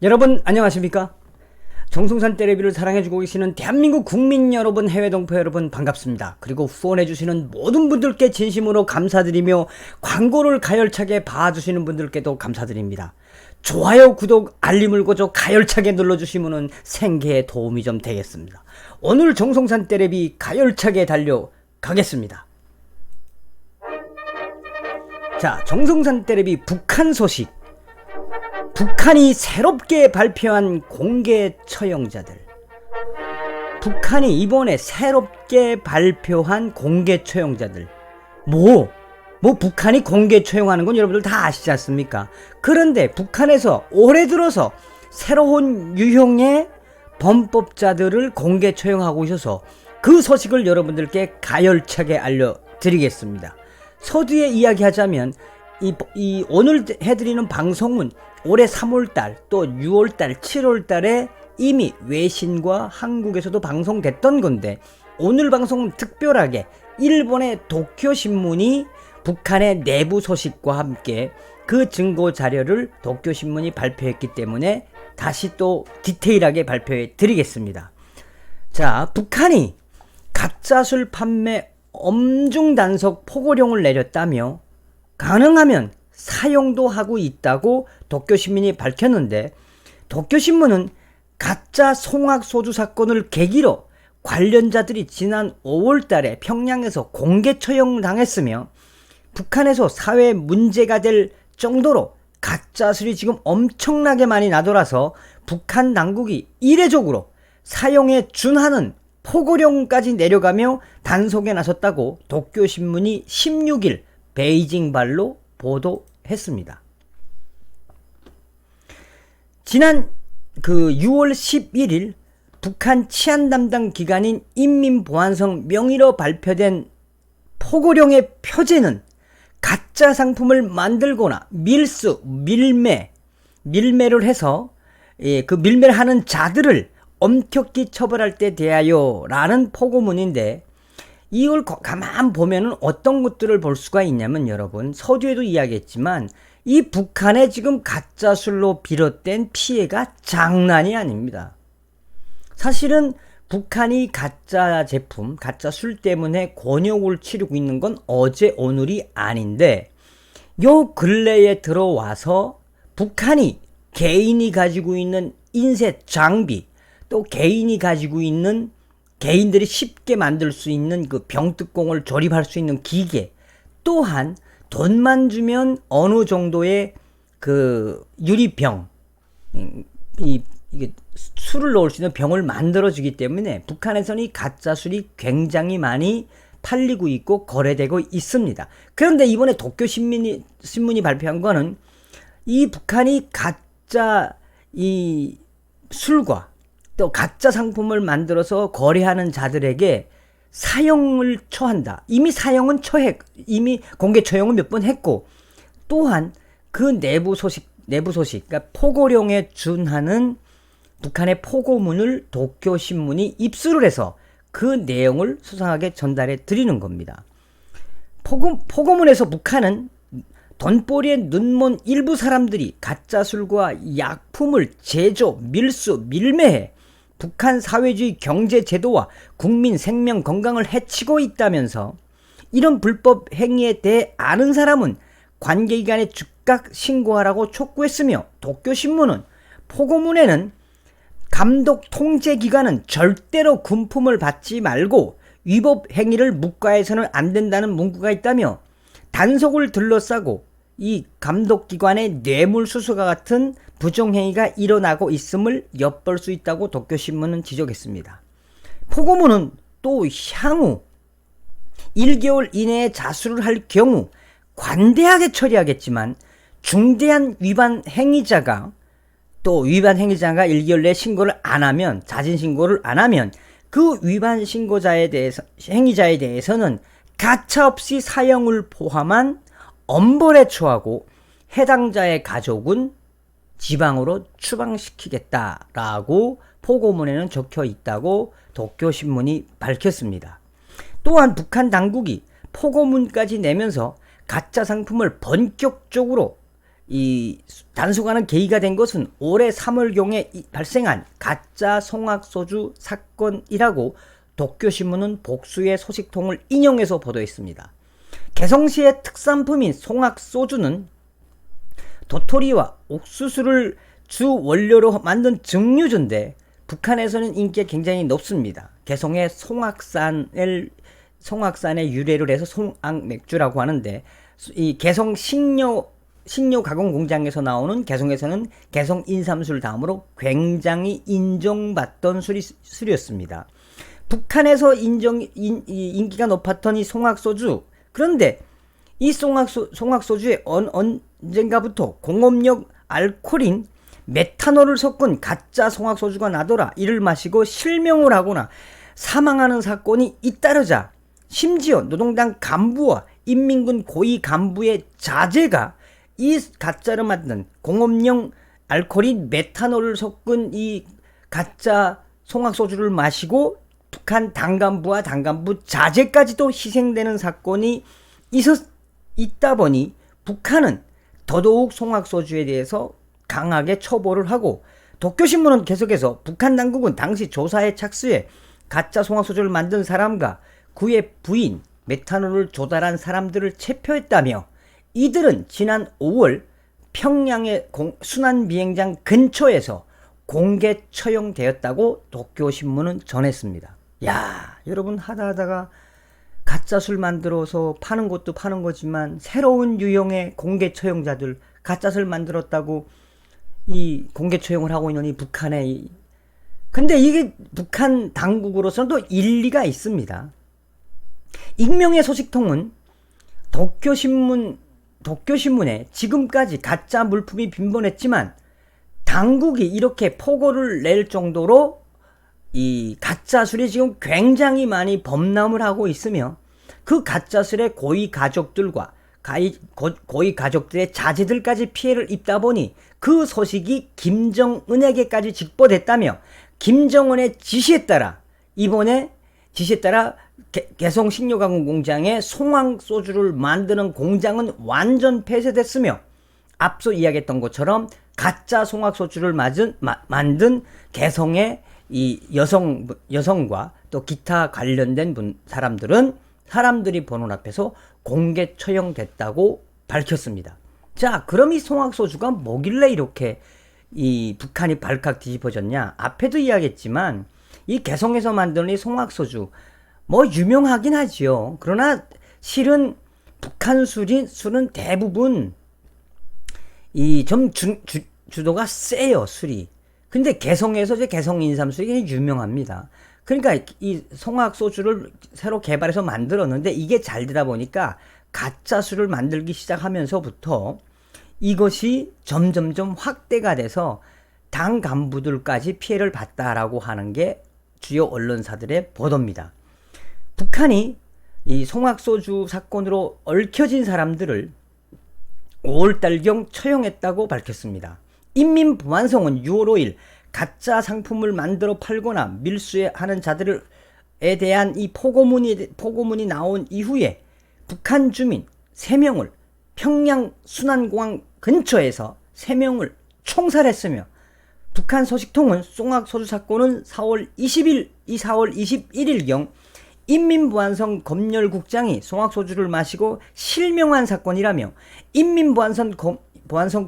여러분 안녕하십니까? 정성산 떼레비를 사랑해주고 계시는 대한민국 국민 여러분, 해외 동포 여러분 반갑습니다. 그리고 후원해주시는 모든 분들께 진심으로 감사드리며 광고를 가열차게 봐주시는 분들께도 감사드립니다. 좋아요, 구독, 알림을 고조 가열차게 눌러주시면 생계에 도움이 좀 되겠습니다. 오늘 정성산 떼레비 가열차게 달려가겠습니다. 자, 정성산 떼레비 북한 소식. 북한이 새롭게 발표한 공개 처형자들. 북한이 이번에 새롭게 발표한 공개 처형자들. 북한이 공개 처형하는 건 여러분들 다 아시지 않습니까? 그런데 북한에서 올해 들어서 새로운 유형의 범법자들을 공개 처형하고 있어서 그 소식을 여러분들께 가열차게 알려드리겠습니다. 서두에 이야기하자면 오늘 해드리는 방송은 올해 3월달 또 6월달 7월달에 이미 외신과 한국에서도 방송됐던 건데, 오늘 방송은 특별하게 일본의 도쿄신문이 북한의 내부 소식과 함께 그 증거 자료를 도쿄신문이 발표했기 때문에 다시 또 디테일하게 발표해 드리겠습니다. 자, 북한이 가짜술 판매 엄중 단속 포고령을 내렸다며 가능하면 사용도 하고 있다고 도쿄신문이 밝혔는데, 도쿄신문은 가짜 송악소주 사건을 계기로 관련자들이 지난 5월달에 평양에서 공개 처형당했으며 북한에서 사회 문제가 될 정도로 가짜술이 지금 엄청나게 많이 나돌아서 북한 당국이 이례적으로 사용에 준하는 포고령까지 내려가며 단속에 나섰다고 도쿄신문이 16일 베이징발로 보도했습니다. 지난 6월 11일 북한 치안 담당 기관인 인민보안성 명의로 발표된 포고령의 표제는 가짜 상품을 만들거나 밀매를 해서 그 밀매를 하는 자들을 엄격히 처벌할 때 대하여 라는 포고문인데, 이걸 가만 보면은 어떤 것들을 볼 수가 있냐면, 여러분 서두에도 이야기했지만 이 북한의 지금 가짜술로 비롯된 피해가 장난이 아닙니다. 사실은 북한이 가짜 제품, 가짜 술 때문에 곤욕을 치르고 있는 건 어제 오늘이 아닌데, 요 근래에 들어와서 북한이 개인이 가지고 있는 인쇄 장비, 또 개인이 가지고 있는, 개인들이 쉽게 만들 수 있는 그 병뚜껑을 조립할 수 있는 기계, 또한 돈만 주면 어느 정도의 그 유리병, 이게 술을 넣을 수 있는 병을 만들어주기 때문에 북한에서는 이 가짜 술이 굉장히 많이 팔리고 있고 거래되고 있습니다. 그런데 이번에 도쿄신문이 발표한 거는 이 북한이 가짜 이 술과 또 가짜 상품을 만들어서 거래하는 자들에게 사형을 처한다. 이미 사형은 이미 공개 처형을 몇 번 했고, 또한 그 내부 소식, 그러니까 포고령에 준하는 북한의 포고문을 도쿄신문이 입수를 해서 그 내용을 수상하게 전달해 드리는 겁니다. 포고문에서 북한은 돈벌이에 눈먼 일부 사람들이 가짜술과 약품을 제조, 밀매해 북한 사회주의 경제 제도와 국민 생명 건강을 해치고 있다면서, 이런 불법 행위에 대해 아는 사람은 관계기관에 즉각 신고하라고 촉구했으며, 도쿄신문은 포고문에는 감독 통제기관은 절대로 군품을 받지 말고 위법 행위를 묵과해서는 안 된다는 문구가 있다며, 단속을 둘러싸고 이 감독기관의 뇌물수수와 같은 부정행위가 일어나고 있음을 엿볼 수 있다고 도쿄신문은 지적했습니다. 포고문은 또 향후 1개월 이내에 자수를 할 경우 관대하게 처리하겠지만, 중대한 위반 행위자가 1개월 내에 신고를 안 하면, 자진 신고를 안 하면 그 위반 행위자에 대해서는 가차없이 사형을 포함한 엄벌에 처하고 해당자의 가족은 지방으로 추방시키겠다라고 포고문에는 적혀 있다고 도쿄신문이 밝혔습니다. 또한 북한 당국이 포고문까지 내면서 가짜 상품을 본격적으로 이 단속하는 계기가 된 것은 올해 3월경에 발생한 가짜 송악소주 사건이라고 도쿄신문은 복수의 소식통을 인용해서 보도했습니다. 개성시의 특산품인 송악소주는 도토리와 옥수수를 주 원료로 만든 증류주인데 북한에서는 인기가 굉장히 높습니다. 개성의 송악산의 유래를 해서 송악맥주라고 하는데 이 개성 식료 가공 공장에서 나오는 개성에서는 개성 인삼술 다음으로 굉장히 인정받던 술이었습니다. 북한에서 인기가 높았던 이 송악소주, 그런데 이 송악소주에 언젠가부터 공업용 알코올인 메탄올을 섞은 가짜 송악소주가 나더라 이를 마시고 실명을 하거나 사망하는 사건이 잇따르자 심지어 노동당 간부와 인민군 고위 간부의 자제가 이 가짜로 만든 공업용 알코올인 메탄올을 섞은 이 가짜 송악소주를 마시고 북한 당간부와 당간부 자제까지도 희생되는 사건이 있다 보니 북한은 더더욱 송악소주에 대해서 강하게 처벌을 하고 도쿄신문은 계속해서 북한 당국은 당시 조사에 착수해 가짜 송악소주를 만든 사람과 그의 부인 메탄올을 조달한 사람들을 체포했다며 이들은 지난 5월 평양의 순환비행장 근처에서 공개 처형되었다고 도쿄신문은 전했습니다. 야, 여러분 하다가 가짜 술 만들어서 파는 것도 파는 거지만 새로운 유형의 공개 처형자들 가짜 술 만들었다고 이 공개 처형을 하고 있는 이 북한의 근데 이게 북한 당국으로서는 또 일리가 있습니다. 익명의 소식통은 도쿄신문에 지금까지 가짜 물품이 빈번했지만 당국이 이렇게 포고를 낼 정도로 이 가짜 술이 지금 굉장히 많이 범람을 하고 있으며 그 가짜 술의 고위 가족들과 고위 가족들의 자제들까지 피해를 입다 보니 그 소식이 김정은에게까지 직보됐다며 김정은의 지시에 따라 개성 식료가공 공장의 송악소주를 만드는 공장은 완전 폐쇄됐으며 앞서 이야기했던 것처럼 가짜 송악소주를 만든 개성의 이 여성과 또 기타 관련된 사람들이 보는 앞에서 공개 처형됐다고 밝혔습니다. 자, 그럼 이 송악소주가 뭐길래 이렇게 이 북한이 발칵 뒤집어졌냐? 앞에도 이야기했지만 이 개성에서 만드는 이 송악소주 뭐 유명하긴 하지요. 그러나 실은 북한 술은 대부분 이 좀 주도가 세요, 술이. 근데 개성에서 이제 개성 인삼술이 유명합니다. 그러니까 이 송악소주를 새로 개발해서 만들었는데 이게 잘 되다 보니까 가짜 술을 만들기 시작하면서부터 이것이 점점점 확대가 돼서 당 간부들까지 피해를 봤다라고 하는 게 주요 언론사들의 보도입니다. 북한이 이 송악소주 사건으로 얽혀진 사람들을 5월달경 처형했다고 밝혔습니다. 인민보안성은 6월 5일 가짜 상품을 만들어 팔거나 밀수하는 자들에 대한 이 포고문이 나온 이후에 북한 주민 3명을 평양 순환공항 근처에서 3명을 총살했으며 북한 소식통은 송악소주 사건은 4월 21일경 인민보안성 검열국장이 송악소주를 마시고 실명한 사건이라며 인민보안성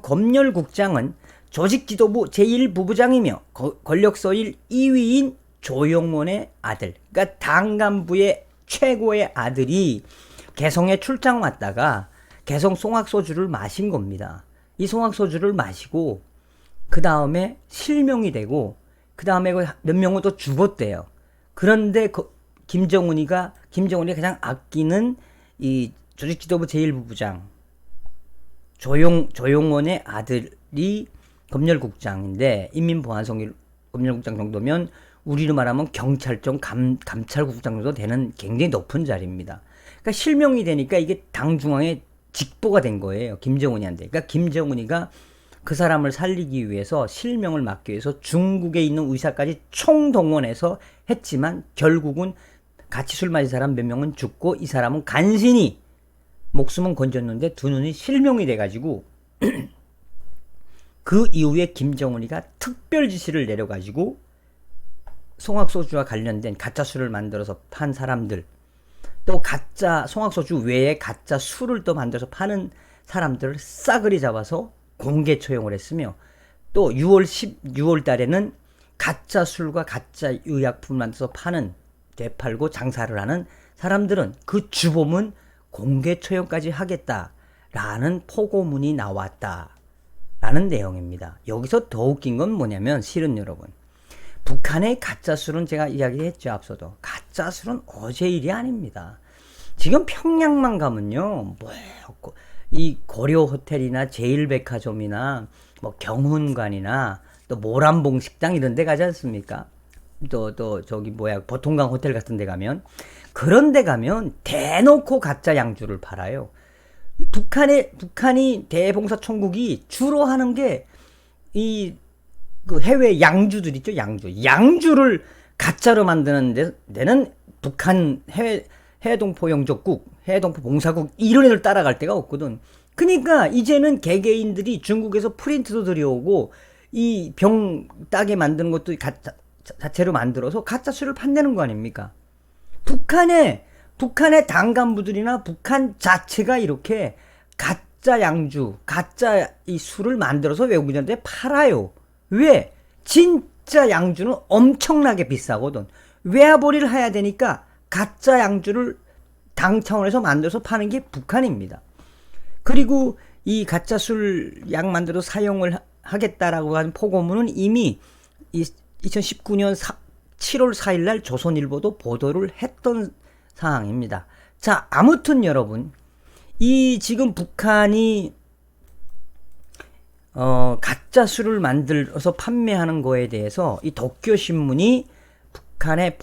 검열국장은 조직지도부 제1부부장이며 권력서일 2위인 조용원의 아들, 그러니까 당간부의 최고의 아들이 개성에 출장 왔다가 개성 송악소주를 마신 겁니다. 이 송악소주를 마시고 그 다음에 실명이 되고 그 다음에 몇 명은 또 죽었대요. 그런데 김정은이 가장 아끼는 이 조직지도부 제1부부장 조용원의 아들이 검열국장인데 인민보안성 검열국장 정도면 우리로 말하면 경찰청 감찰국장 정도 되는 굉장히 높은 자리입니다. 그러니까 실명이 되니까 이게 당 중앙에 직보가 된 거예요. 김정은이한테. 그러니까 김정은이가 그 사람을 살리기 위해서 실명을 막기 위해서 중국에 있는 의사까지 총동원해서 했지만 결국은 같이 술 마신 사람 몇 명은 죽고 이 사람은 간신히 목숨은 건졌는데 두 눈이 실명이 돼가지고 그 이후에 김정은이가 특별 지시를 내려가지고 송악소주와 관련된 가짜 술을 만들어서 판 사람들, 또 가짜 송악소주 외에 가짜 술을 또 만들어서 파는 사람들을 싸그리 잡아서 공개 처형을 했으며, 또 6월 달에는 가짜 술과 가짜 의약품을 만들어서 파는, 되팔고 장사를 하는 사람들은 그 주범은 공개 처형까지 하겠다라는 포고문이 나왔다라는 내용입니다. 여기서 더 웃긴 건 뭐냐면, 실은 여러분, 북한의 가짜 술은 제가 이야기했죠, 앞서도. 가짜 술은 어제 일이 아닙니다. 지금 평양만 가면요, 이 고려 호텔이나 제일백화점이나 뭐 경훈관이나 또 모란봉 식당 이런 데 가지 않습니까? 또 저기 보통강 호텔 같은 데 가면, 그런 데 가면 대놓고 가짜 양주를 팔아요. 북한이 대봉사총국이 주로 하는 게 그 해외 양주들 있죠, 양주를 가짜로 만드는 데는 북한 해동포 영족국, 해동포 봉사국 이런 애들 따라갈 데가 없거든. 그러니까 이제는 개개인들이 중국에서 프린트도 들여오고 이 병 따게 만드는 것도 자체로 만들어서 가짜 술을 판다는 거 아닙니까? 북한의 당 간부들이나 북한 자체가 이렇게 가짜 양주, 가짜 이 술을 만들어서 외국인한테 팔아요. 왜? 진짜 양주는 엄청나게 비싸거든. 외화벌이를 해야 되니까 가짜 양주를 당 차원에서 만들어서 파는 게 북한입니다. 그리고 이 가짜 술 약 만들어 사용을 하겠다라고 한 포고문은 이미 2019년 7월 4일 날 조선일보도 보도를 했던 상황입니다. 자, 아무튼 여러분, 이 지금 북한이 가짜 술을 만들어서 판매하는 거에 대해서 이 도쿄신문이 북한의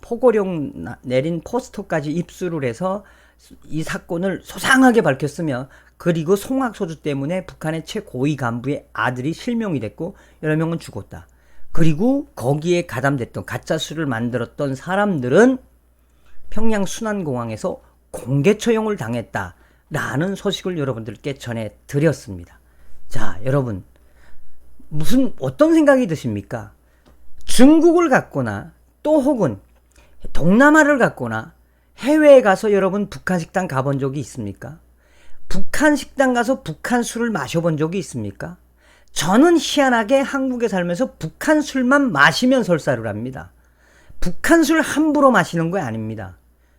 포고령 내린 포스터까지 입수를 해서 이 사건을 소상하게 밝혔으며, 그리고 송악소주 때문에 북한의 최고위 간부의 아들이 실명이 됐고 여러 명은 죽었다. 그리고 거기에 가담됐던 가짜 술을 만들었던 사람들은 평양 순안공항에서 공개 처형을 당했다라는 소식을 여러분들께 전해드렸습니다. 자, 여러분, 어떤 생각이 드십니까? 중국을 갔거나 또 혹은 동남아를 갔거나 해외에 가서 여러분 북한 식당 가본 적이 있습니까? 북한 식당 가서 북한 술을 마셔본 적이 있습니까? 저는 희한하게 한국에 살면서 북한 술만 마시면 설사를 합니다. 북한 술 함부로 마시는 거 아닙니다.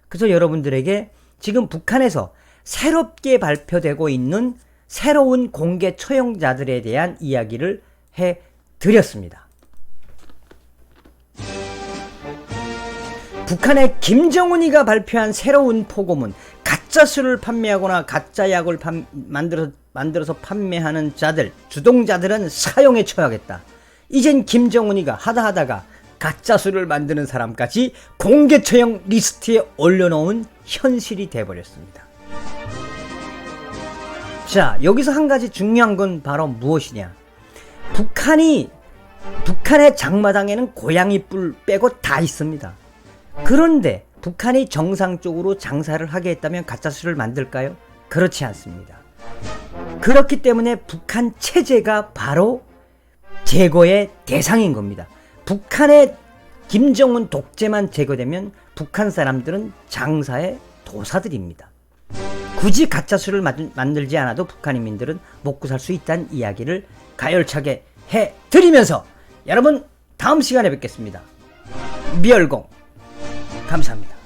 그래서 여러분들에게 지금 북한에서 새롭게 발표되고 있는 새로운 공개 처형자들에 대한 이야기를 해드렸습니다. 북한의 김정은이가 발표한 새로운 포고문, 가짜 술을 판매하거나 가짜 약을 만들어서 판매하는 자들, 주동자들은 사형에 처하겠다. 이젠 김정은이가 하다가 가짜 술을 만드는 사람까지 공개 처형 리스트에 올려놓은 현실이 돼버렸습니다. 자, 여기서 한 가지 중요한 건 바로 무엇이냐? 북한의 장마당에는 고양이 뿔 빼고 다 있습니다. 그런데 북한이 정상적으로 장사를 하게 했다면 가짜 술을 만들까요? 그렇지 않습니다. 그렇기 때문에 북한 체제가 바로 제거의 대상인 겁니다. 북한의 김정은 독재만 제거되면 북한 사람들은 장사의 도사들입니다. 굳이 가짜 술을 만들지 않아도 북한인민들은 먹고 살 수 있다는 이야기를 가열차게 해드리면서 여러분, 다음 시간에 뵙겠습니다. 미열공 감사합니다.